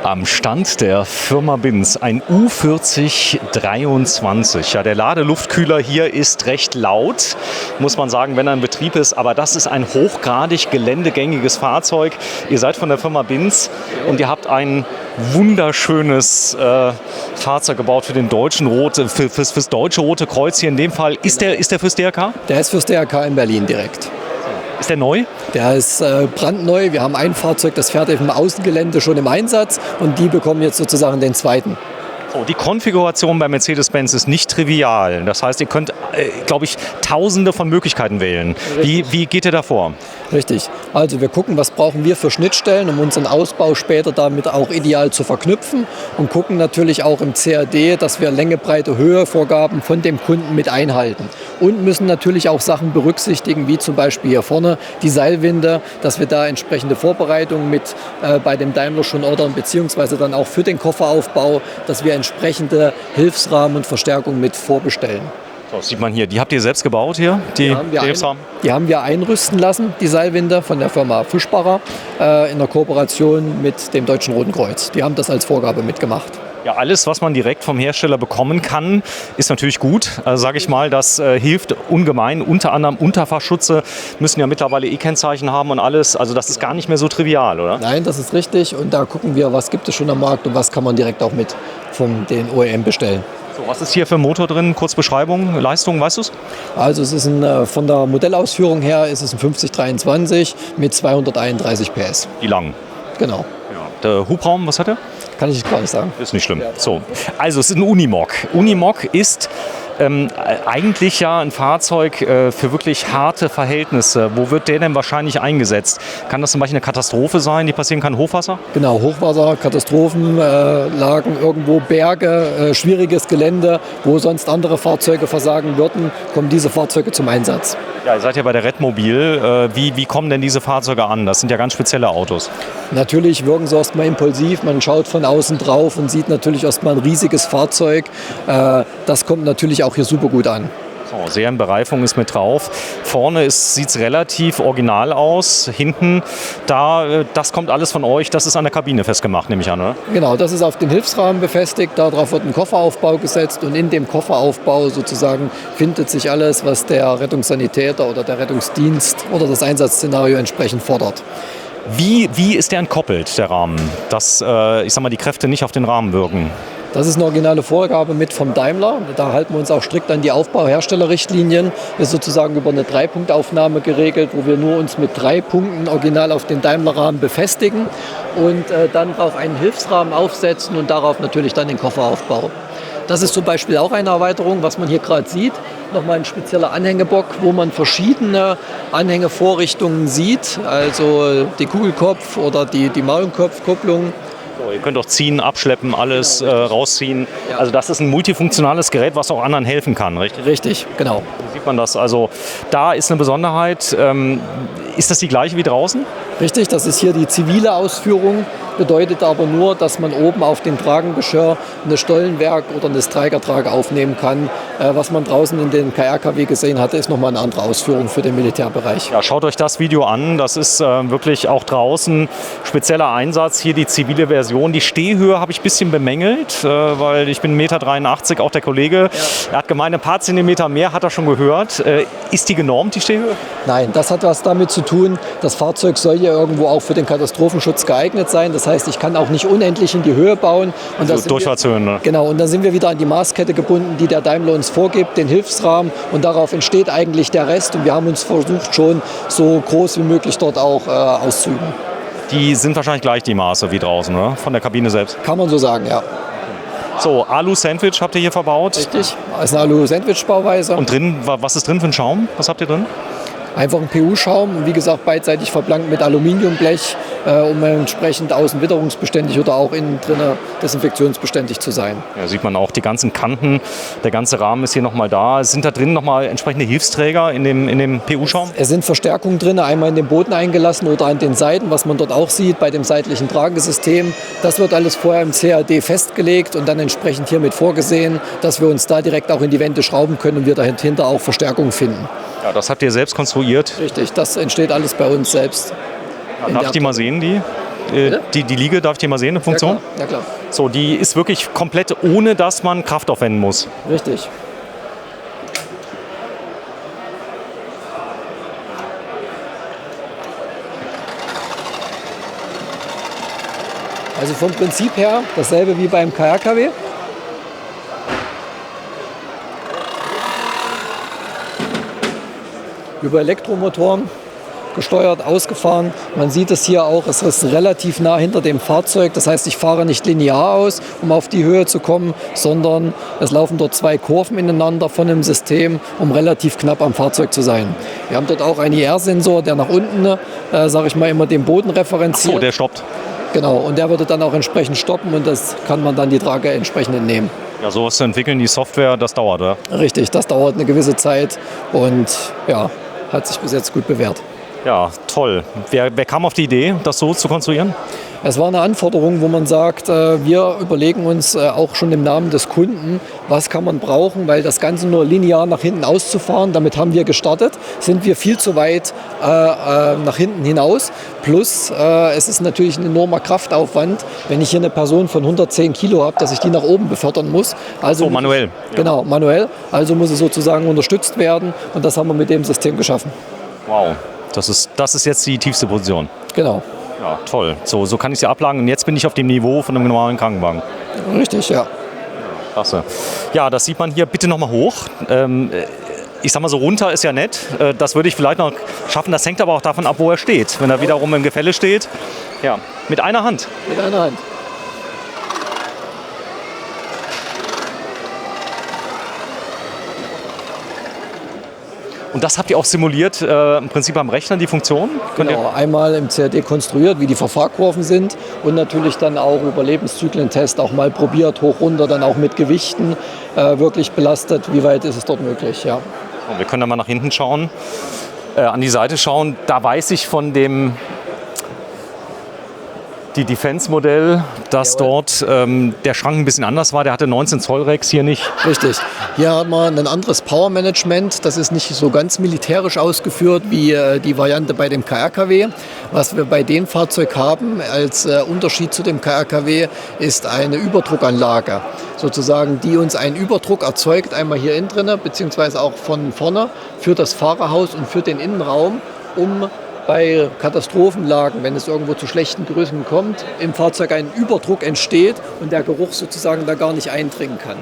Am Stand der Firma Binz ein U4023. Ja, der Ladeluftkühler hier ist recht laut, muss man sagen, wenn er in Betrieb ist. Aber das ist ein hochgradig geländegängiges Fahrzeug. Ihr seid von der Firma Binz und ihr habt ein wunderschönes Fahrzeug gebaut für den deutschen fürs deutsche Rote Kreuz hier in dem Fall. Ist der fürs DRK? Der ist fürs DRK in Berlin direkt. Ist der neu? Der ist brandneu. Wir haben ein Fahrzeug, das fährt im Außengelände schon im Einsatz und die bekommen jetzt sozusagen den zweiten. So, die Konfiguration bei Mercedes-Benz ist nicht trivial. Das heißt, ihr könnt, glaube ich, tausende von Möglichkeiten wählen. Wie geht ihr da vor? Richtig. Also wir gucken, was brauchen wir für Schnittstellen, um unseren Ausbau später damit auch ideal zu verknüpfen und gucken natürlich auch im CAD, dass wir Länge, Breite, Höhe Vorgaben von dem Kunden mit einhalten. Und müssen natürlich auch Sachen berücksichtigen, wie zum Beispiel hier vorne die Seilwinde, dass wir da entsprechende Vorbereitungen mit bei dem Daimler schon ordern, beziehungsweise dann auch für den Kofferaufbau, dass wir entsprechende Hilfsrahmen und Verstärkungen mit vorbestellen. Das sieht man hier. Die habt ihr selbst gebaut hier? Die haben wir einrüsten lassen, die Seilwinde von der Firma Fischbacher in der Kooperation mit dem Deutschen Roten Kreuz. Die haben das als Vorgabe mitgemacht. Ja, alles, was man direkt vom Hersteller bekommen kann, ist natürlich gut. Also sage ich mal, das hilft ungemein. Unter anderem Unterfachschutze müssen ja mittlerweile E-Kennzeichen haben und alles. Also das ist gar nicht mehr so trivial, oder? Nein, das ist richtig. Und da gucken wir, was gibt es schon am Markt und was kann man direkt auch mit von den OEM bestellen. So, was ist hier für ein Motor drin? Kurz Beschreibung, Leistung, weißt du es? Also es ist von der Modellausführung her ist es ein 5023 mit 231 PS. Die lang. Genau. Ja. Der Hubraum, was hat er? Kann ich gar nicht sagen. Ist nicht schlimm. So. Also es ist ein Unimog. Unimog ist eigentlich ja ein Fahrzeug für wirklich harte Verhältnisse. Wo wird der denn wahrscheinlich eingesetzt? Kann das zum Beispiel eine Katastrophe sein, die passieren kann? Hochwasser? Genau, Hochwasser, Katastrophenlagen, irgendwo Berge, schwieriges Gelände, wo sonst andere Fahrzeuge versagen würden, kommen diese Fahrzeuge zum Einsatz. Ja, ihr seid ja bei der Redmobil. Wie kommen denn diese Fahrzeuge an? Das sind ja ganz spezielle Autos. Natürlich wirken sie erstmal impulsiv. Man schaut von außen drauf und sieht natürlich erstmal ein riesiges Fahrzeug. Das kommt natürlich auch hier super gut an. So, Serienbereifung ist mit drauf. Vorne sieht es relativ original aus. Hinten, das kommt alles von euch. Das ist an der Kabine festgemacht, nehme ich an, oder? Genau, das ist auf den Hilfsrahmen befestigt. Darauf wird ein Kofferaufbau gesetzt. Und in dem Kofferaufbau sozusagen findet sich alles, was der Rettungssanitäter oder der Rettungsdienst oder das Einsatzszenario entsprechend fordert. Wie ist der entkoppelt, der Rahmen? Dass, ich sag mal, die Kräfte nicht auf den Rahmen wirken? Das ist eine originale Vorgabe mit vom Daimler. Da halten wir uns auch strikt an die Aufbauherstellerrichtlinien. Das ist sozusagen über eine 3-Punkt-Aufnahme geregelt, wo wir nur uns mit 3 Punkten original auf den Daimler-Rahmen befestigen und dann auf einen Hilfsrahmen aufsetzen und darauf natürlich dann den Kofferaufbau. Das ist zum Beispiel auch eine Erweiterung, was man hier gerade sieht. Nochmal ein spezieller Anhängebock, wo man verschiedene Anhängevorrichtungen sieht. Also die Kugelkopf oder die Maulenkopfkupplung. So, ihr könnt auch ziehen, abschleppen, alles rausziehen. Ja. Also das ist ein multifunktionales Gerät, was auch anderen helfen kann, richtig? Richtig, genau. So sieht man das. Also da ist eine Besonderheit. Ist das die gleiche wie draußen? Richtig, das ist hier die zivile Ausführung. Bedeutet aber nur, dass man oben auf dem Tragengeschirr eine Stollenwerk oder eine Streikertrage aufnehmen kann. Was man draußen in den KRKW gesehen hatte, ist nochmal eine andere Ausführung für den Militärbereich. Ja, schaut euch das Video an. Das ist wirklich auch draußen spezieller Einsatz. Hier die zivile Version. Die Stehhöhe habe ich ein bisschen bemängelt, weil ich bin 1,83 Meter, auch der Kollege. Ja. Er hat gemeint, ein paar Zentimeter mehr hat er schon gehört. Ist die genormt, die Stehhöhe? Nein, das hat was damit zu tun. Das Fahrzeug soll ja irgendwo auch für den Katastrophenschutz geeignet sein. Das heißt, ich kann auch nicht unendlich in die Höhe bauen. Und also Durchfahrtshöhen, ne? Genau, und dann sind wir wieder an die Maßkette gebunden, die der Daimler uns vorgibt, den Hilfsrahmen. Und darauf entsteht eigentlich der Rest. Und wir haben uns versucht, schon so groß wie möglich dort auch auszuüben. Die sind wahrscheinlich gleich die Maße wie draußen, oder? Von der Kabine selbst? Kann man so sagen, ja. So, Alu-Sandwich habt ihr hier verbaut? Richtig, das ist eine Alu-Sandwich-Bauweise. Und drin, was ist drin für ein Schaum? Was habt ihr drin? Einfach ein PU-Schaum und wie gesagt beidseitig verblankt mit Aluminiumblech, um entsprechend außen witterungsbeständig oder auch innen drin desinfektionsbeständig zu sein. Ja, sieht man auch die ganzen Kanten, der ganze Rahmen ist hier nochmal da. Sind da drin nochmal entsprechende Hilfsträger in dem PU-Schaum? Es sind Verstärkungen drin, einmal in den Boden eingelassen oder an den Seiten, was man dort auch sieht bei dem seitlichen Tragesystem. Das wird alles vorher im CAD festgelegt und dann entsprechend hiermit vorgesehen, dass wir uns da direkt auch in die Wände schrauben können und wir dahinter auch Verstärkungen finden. Ja, das habt ihr selbst konstruiert? Richtig, das entsteht alles bei uns selbst. Ja, darf ich die mal sehen, die? Die Liege, darf ich die mal sehen, eine Funktion? Ja, klar. So, die ist wirklich komplett, ohne dass man Kraft aufwenden muss. Richtig. Also vom Prinzip her dasselbe wie beim KRKW. Über Elektromotoren gesteuert, ausgefahren. Man sieht es hier auch, es ist relativ nah hinter dem Fahrzeug. Das heißt, ich fahre nicht linear aus, um auf die Höhe zu kommen, sondern es laufen dort zwei Kurven ineinander von dem System, um relativ knapp am Fahrzeug zu sein. Wir haben dort auch einen IR-Sensor, der nach unten, sage ich mal, immer den Boden referenziert. So, der stoppt. Genau, und der würde dann auch entsprechend stoppen und das kann man dann die Trage entsprechend entnehmen. Ja, sowas zu entwickeln, die Software, das dauert, oder? Richtig, das dauert eine gewisse Zeit und ja, hat sich bis jetzt gut bewährt. Ja, toll. Wer kam auf die Idee, das so zu konstruieren? Es war eine Anforderung, wo man sagt, wir überlegen uns auch schon im Namen des Kunden, was kann man brauchen, weil das Ganze nur linear nach hinten auszufahren, damit haben wir gestartet, sind wir viel zu weit nach hinten hinaus. Plus, es ist natürlich ein enormer Kraftaufwand, wenn ich hier eine Person von 110 Kilo habe, dass ich die nach oben befördern muss. Also so, manuell. Genau, manuell. Also muss es sozusagen unterstützt werden und das haben wir mit dem System geschaffen. Wow, das ist jetzt die tiefste Position. Genau. Ja, toll. So kann ich sie ablagen und jetzt bin ich auf dem Niveau von einem normalen Krankenwagen. Richtig, ja. Klasse. Ja, das sieht man hier. Bitte nochmal hoch. Ich sag mal so, runter ist ja nett. Das würde ich vielleicht noch schaffen. Das hängt aber auch davon ab, wo er steht. Wenn er wiederum im Gefälle steht. Ja, mit einer Hand. Mit einer Hand. Und das habt ihr auch simuliert, im Prinzip am Rechner, die Funktion? Genau, einmal im CAD konstruiert, wie die Verfahrkurven sind und natürlich dann auch über Lebenszyklen-Test auch mal probiert, hoch, runter, dann auch mit Gewichten wirklich belastet. Wie weit ist es dort möglich, ja. Und wir können dann mal nach hinten schauen, an die Seite schauen. Da weiß ich von dem die Defense-Modell, dass dort der Schrank ein bisschen anders war. Der hatte 19 Zoll Rex, hier nicht. Richtig. Hier haben wir ein anderes Power-Management. Das ist nicht so ganz militärisch ausgeführt wie die Variante bei dem KRKW. Was wir bei dem Fahrzeug haben als Unterschied zu dem KRKW ist eine Überdruckanlage, sozusagen, die uns einen Überdruck erzeugt, einmal hier innen drin, beziehungsweise auch von vorne für das Fahrerhaus und für den Innenraum, um bei Katastrophenlagen, wenn es irgendwo zu schlechten Größen kommt, im Fahrzeug ein Überdruck entsteht und der Geruch sozusagen da gar nicht eindringen kann.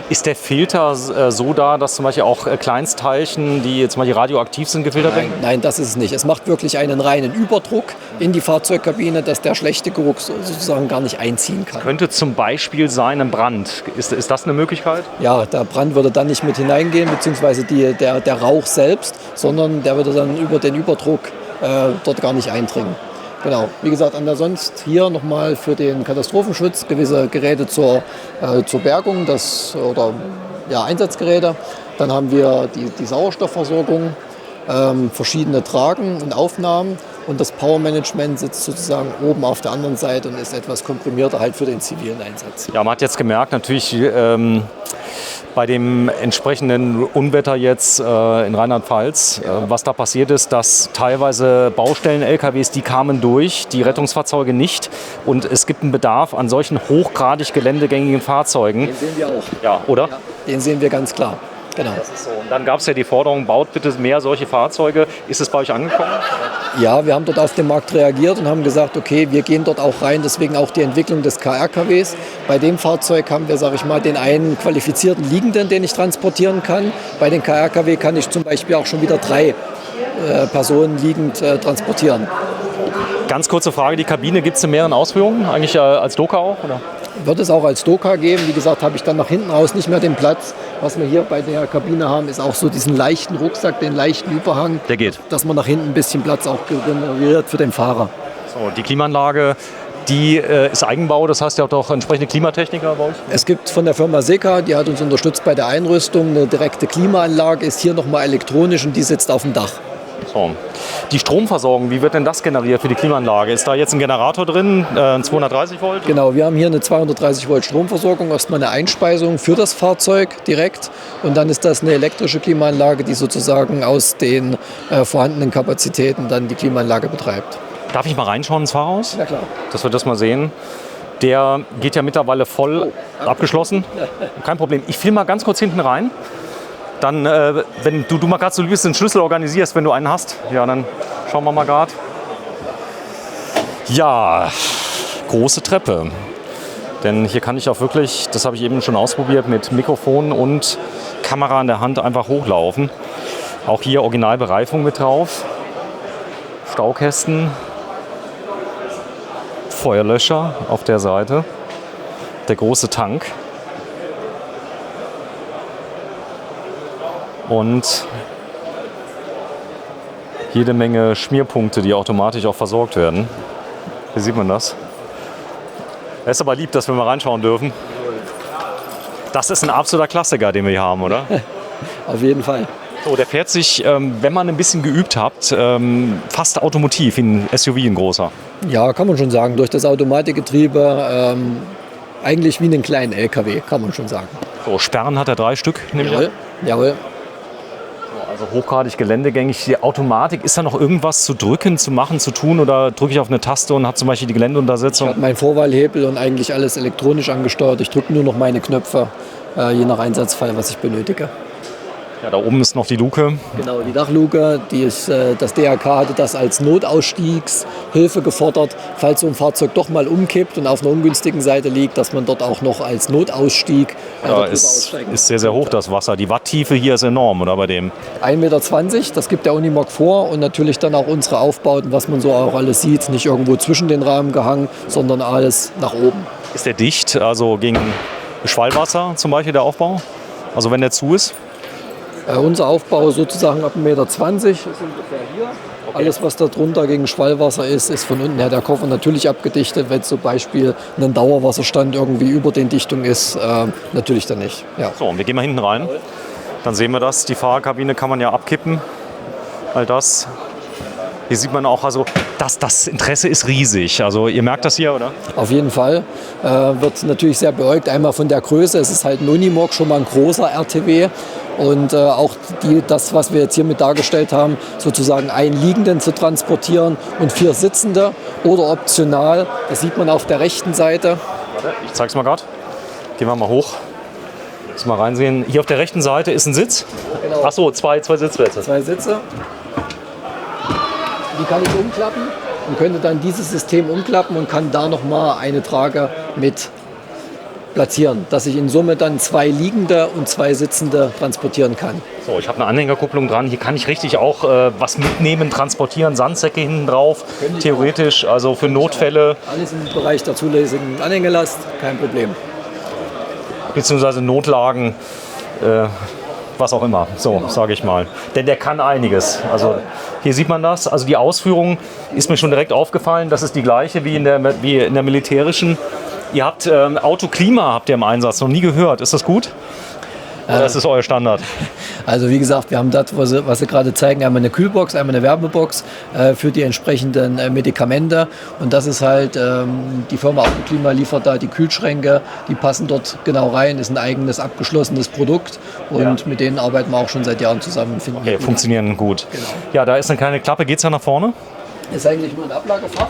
Ist der Filter so da, dass zum Beispiel auch Kleinstteilchen, die zum Beispiel radioaktiv sind, gefiltert werden? Nein, das ist es nicht. Es macht wirklich einen reinen Überdruck in die Fahrzeugkabine, dass der schlechte Geruch sozusagen gar nicht einziehen kann. Könnte zum Beispiel sein ein Brand. Ist das eine Möglichkeit? Ja, der Brand würde dann nicht mit hineingehen, beziehungsweise der Rauch selbst, sondern der würde dann über den Überdruck dort gar nicht eindringen. Genau. Wie gesagt, ansonsten hier nochmal für den Katastrophenschutz gewisse Geräte zur Bergung oder Einsatzgeräte. Dann haben wir die Sauerstoffversorgung, verschiedene Tragen und Aufnahmen und das Powermanagement sitzt sozusagen oben auf der anderen Seite und ist etwas komprimierter halt für den zivilen Einsatz. Ja, man hat jetzt gemerkt, natürlich bei dem entsprechenden Unwetter jetzt in Rheinland-Pfalz, was da passiert ist, dass teilweise Baustellen-LKWs, die kamen durch, die Rettungsfahrzeuge nicht. Und es gibt einen Bedarf an solchen hochgradig geländegängigen Fahrzeugen. Den sehen wir auch. Ja, oder? Ja, den sehen wir ganz klar. Genau. Das ist so. Und dann gab es ja die Forderung, baut bitte mehr solche Fahrzeuge. Ist es bei euch angekommen? Ja, wir haben dort auf den Markt reagiert und haben gesagt, okay, wir gehen dort auch rein, deswegen auch die Entwicklung des KRKWs. Bei dem Fahrzeug haben wir, sage ich mal, den einen qualifizierten Liegenden, den ich transportieren kann. Bei den KRKW kann ich zum Beispiel auch schon wieder 3 Personen liegend transportieren. Ganz kurze Frage, die Kabine gibt es in mehreren Ausführungen, eigentlich als Doka auch? Oder? Wird es auch als Doka geben. Wie gesagt, habe ich dann nach hinten raus nicht mehr den Platz. Was wir hier bei der Kabine haben, ist auch so diesen leichten Rucksack, den leichten Überhang. Der geht. Dass man nach hinten ein bisschen Platz auch generiert für den Fahrer. So, die Klimaanlage, die ist Eigenbau, das heißt, ihr habt auch entsprechende Klimatechniker bei euch? Es gibt von der Firma Seka, die hat uns unterstützt bei der Einrüstung, eine direkte Klimaanlage, ist hier nochmal elektronisch und die sitzt auf dem Dach. So. Die Stromversorgung, wie wird denn das generiert für die Klimaanlage? Ist da jetzt ein Generator drin, 230 Volt? Genau, wir haben hier eine 230 Volt Stromversorgung, erstmal eine Einspeisung für das Fahrzeug direkt und dann ist das eine elektrische Klimaanlage, die sozusagen aus den vorhandenen Kapazitäten dann die Klimaanlage betreibt. Darf ich mal reinschauen ins Fahrhaus? Ja klar. Dass wir das mal sehen. Der geht ja mittlerweile voll abgeschlossen. Kein Problem. Ich filme mal ganz kurz hinten rein. Dann, wenn du mal gerade so liebst, den Schlüssel organisierst, wenn du einen hast. Ja, dann schauen wir mal gerade. Ja, große Treppe. Denn hier kann ich auch wirklich, das habe ich eben schon ausprobiert, mit Mikrofon und Kamera in der Hand einfach hochlaufen. Auch hier Originalbereifung mit drauf. Staukästen. Feuerlöscher auf der Seite. Der große Tank. Und jede Menge Schmierpunkte, die automatisch auch versorgt werden. Hier sieht man das. Es ist aber lieb, dass wir mal reinschauen dürfen. Das ist ein absoluter Klassiker, den wir hier haben, oder? Auf jeden Fall. So, der fährt sich, wenn man ein bisschen geübt hat, fast automotiv, wie ein SUV, ein großer. Ja, kann man schon sagen. Durch das Automatikgetriebe eigentlich wie einen kleinen LKW, kann man schon sagen. So, Sperren hat er 3 Stück, nehme ich an. Jawohl. Also hochgradig geländegängig. Die Automatik, ist da noch irgendwas zu drücken, zu machen, zu tun? Oder drücke ich auf eine Taste und habe zum Beispiel die Geländeuntersetzung? Ich habe meinen Vorwahlhebel und eigentlich alles elektronisch angesteuert. Ich drücke nur noch meine Knöpfe, je nach Einsatzfall, was ich benötige. Ja, da oben ist noch die Luke. Genau, die Dachluke, das DRK hatte das als Notausstiegshilfe gefordert, falls so ein Fahrzeug doch mal umkippt und auf einer ungünstigen Seite liegt, dass man dort auch noch als Notausstieg Ja, ist sehr, sehr hoch das Wasser. Die Watttiefe hier ist enorm, oder bei dem? 1,20 Meter, das gibt der Unimog vor und natürlich dann auch unsere Aufbauten, was man so auch alles sieht, nicht irgendwo zwischen den Rahmen gehangen, sondern alles nach oben. Ist der dicht, also gegen Schwallwasser zum Beispiel der Aufbau? Also wenn der zu ist? Unser Aufbau sozusagen ab 1,20 Meter ist ungefähr hier. Okay. Alles, was da drunter gegen Schwallwasser ist von unten her der Koffer natürlich abgedichtet. Wenn zum Beispiel ein Dauerwasserstand irgendwie über den Dichtungen ist, natürlich dann nicht. Ja. So, und wir gehen mal hinten rein. Dann sehen wir das. Die Fahrerkabine kann man ja abkippen. All das. Hier sieht man auch, also das Interesse ist riesig. Also ihr merkt das hier, oder? Auf jeden Fall. Wird natürlich sehr beäugt. Einmal von der Größe. Es ist halt ein Unimog, schon mal ein großer RTW. Und auch das, was wir jetzt hier mit dargestellt haben, sozusagen einen Liegenden zu transportieren und 4 Sitzende oder optional, das sieht man auf der rechten Seite. Warte, ich zeig's mal gerade. Gehen wir mal hoch. Lass mal reinsehen. Hier auf der rechten Seite ist ein Sitz. Genau. Achso, zwei Sitzplätze. 2 Sitze. Die kann ich umklappen und könnte dann dieses System umklappen und kann da nochmal eine Trage mit platzieren, dass ich in Summe dann 2 Liegende und 2 Sitzende transportieren kann. So, ich habe eine Anhängerkupplung dran. Hier kann ich richtig auch was mitnehmen, transportieren, Sandsäcke hinten drauf. Theoretisch, also für Notfälle. Alles im Bereich der zulässigen Anhängelast, kein Problem. Beziehungsweise Notlagen, was auch immer, so sage ich mal. Denn der kann einiges. Also hier sieht man das. Also die Ausführung ist mir schon direkt aufgefallen. Das ist die gleiche wie in der militärischen. Ihr habt Autoklima habt ihr im Einsatz, noch nie gehört. Ist das gut? Oder das ist euer Standard? Also wie gesagt, wir haben das, was Sie gerade zeigen, einmal eine Kühlbox, einmal eine Wärmebox für die entsprechenden Medikamente. Und das ist halt, die Firma Autoklima liefert da die Kühlschränke, die passen dort genau rein, ist ein eigenes abgeschlossenes Produkt. Und mit denen arbeiten wir auch schon seit Jahren zusammen. Okay, funktionieren gut. Genau. Ja, da ist eine kleine Klappe. Geht es ja nach vorne? Ist eigentlich nur ein Ablagefach,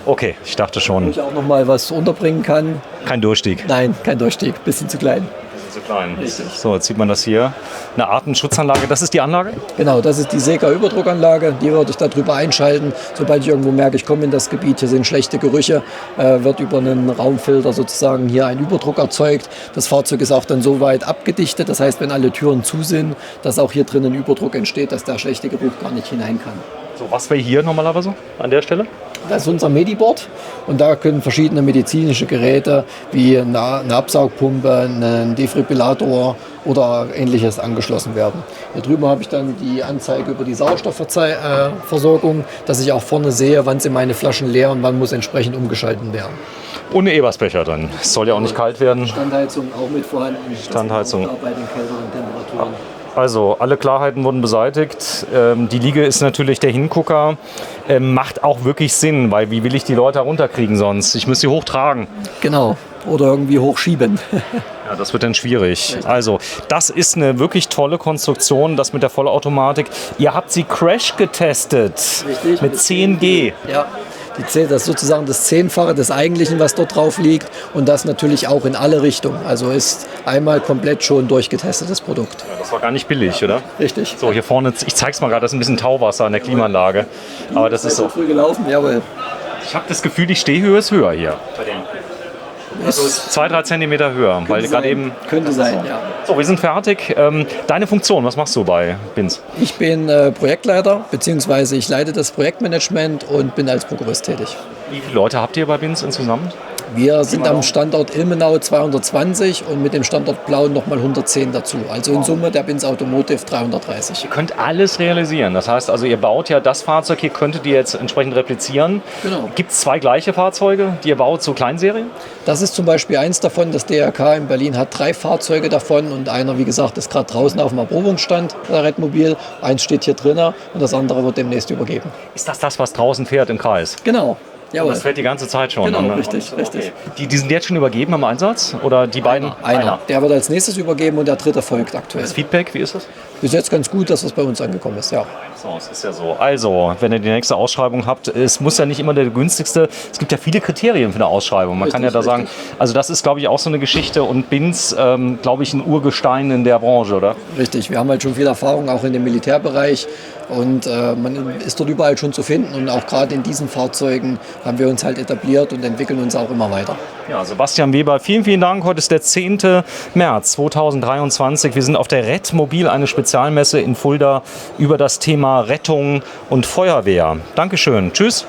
Okay, ich dachte wo schon. ich auch noch mal was unterbringen kann. Kein Durchstieg. Nein, kein Durchstieg, bisschen zu klein. Zu klein. Richtig. So, jetzt sieht man das hier. Eine Artenschutzanlage. Das ist die Anlage? Genau, das ist die Seka-Überdruckanlage. Die würde ich darüber einschalten. Sobald ich irgendwo merke, ich komme in das Gebiet, hier sind schlechte Gerüche, wird über einen Raumfilter sozusagen hier ein Überdruck erzeugt. Das Fahrzeug ist auch dann so weit abgedichtet. Das heißt, wenn alle Türen zu sind, dass auch hier drinnen Überdruck entsteht, dass der schlechte Geruch gar nicht hinein kann. So, was wäre hier normalerweise an der Stelle? Das ist unser Mediboard und da können verschiedene medizinische Geräte wie eine Absaugpumpe, ein Defibrillator oder ähnliches angeschlossen werden. Hier drüben habe ich dann die Anzeige über die Sauerstoffversorgung, dass ich auch vorne sehe, wann sind meine Flaschen leer und wann muss entsprechend umgeschalten werden. Ohne Ebersbecher drin. Es soll ja auch nicht kalt werden. Standheizung auch mit vorhanden. Standheizung. Bei den kälteren Temperaturen. Also, alle Klarheiten wurden beseitigt. Die Liege ist natürlich der Hingucker. Macht auch wirklich Sinn, weil wie will ich die Leute runterkriegen sonst? Ich muss sie hochtragen. Genau. Oder irgendwie hochschieben. Ja, das wird dann schwierig. Also, das ist eine wirklich tolle Konstruktion, das mit der Vollautomatik. Ihr habt sie Crash getestet. Richtig, mit 10G. Ja. Das ist sozusagen das Zehnfache des Eigentlichen, was dort drauf liegt und das natürlich auch in alle Richtungen. Also ist einmal komplett schon durchgetestetes Produkt. Ja, das war gar nicht billig, oder? Richtig. So, hier vorne, ich zeig's mal gerade, das ist ein bisschen Tauwasser an der Klimaanlage. Aber das ist so. Früh gelaufen, jawohl. Ich habe das Gefühl, die Stehhöhe ist höher hier. Bei dem. Also ist 2-3 Zentimeter höher, weil gerade eben. Könnte sein, ja. So, wir sind fertig. Deine Funktion, was machst du bei BINS? Ich bin Projektleiter, beziehungsweise ich leite das Projektmanagement und bin als Prokurist tätig. Wie viele Leute habt ihr bei BINS insgesamt? Wir sind am Standort Ilmenau 220 und mit dem Standort Plauen nochmal 110 dazu. Also in Summe der BINS Automotive 330. Ihr könnt alles realisieren. Das heißt also, ihr baut ja das Fahrzeug, hier könntet ihr jetzt entsprechend replizieren. Genau. Gibt es 2 gleiche Fahrzeuge, die ihr baut, so Kleinserien? Das ist zum Beispiel eins davon. Das DRK in Berlin hat 3 Fahrzeuge davon und einer, wie gesagt, ist gerade draußen auf dem Erprobungsstand, der Redmobil. Eins steht hier drinnen und das andere wird demnächst übergeben. Ist das, was draußen fährt im Kreis? Genau. Jawohl. Das fährt die ganze Zeit schon. Genau, ne? richtig, richtig. Die sind jetzt schon übergeben im Einsatz? Oder die beiden? Einer. Der wird als nächstes übergeben und der dritte folgt aktuell. Das Feedback, wie ist das? Bis jetzt ganz gut, dass es bei uns angekommen ist, ja. So, es ist ja so. Also, wenn ihr die nächste Ausschreibung habt, es muss ja nicht immer der günstigste, es gibt ja viele Kriterien für eine Ausschreibung. Man kann ja da sagen, also das ist, glaube ich, auch so eine Geschichte und BINS, glaube ich, ein Urgestein in der Branche, oder? Richtig, wir haben halt schon viel Erfahrung auch in dem Militärbereich und man ist dort überall schon zu finden und auch gerade in diesen Fahrzeugen haben wir uns halt etabliert und entwickeln uns auch immer weiter. Ja, Sebastian Weber, vielen, vielen Dank. Heute ist der 10. März 2023. Wir sind auf der Redmobil, eine Spezialmesse in Fulda über das Thema Rettung und Feuerwehr. Dankeschön. Tschüss.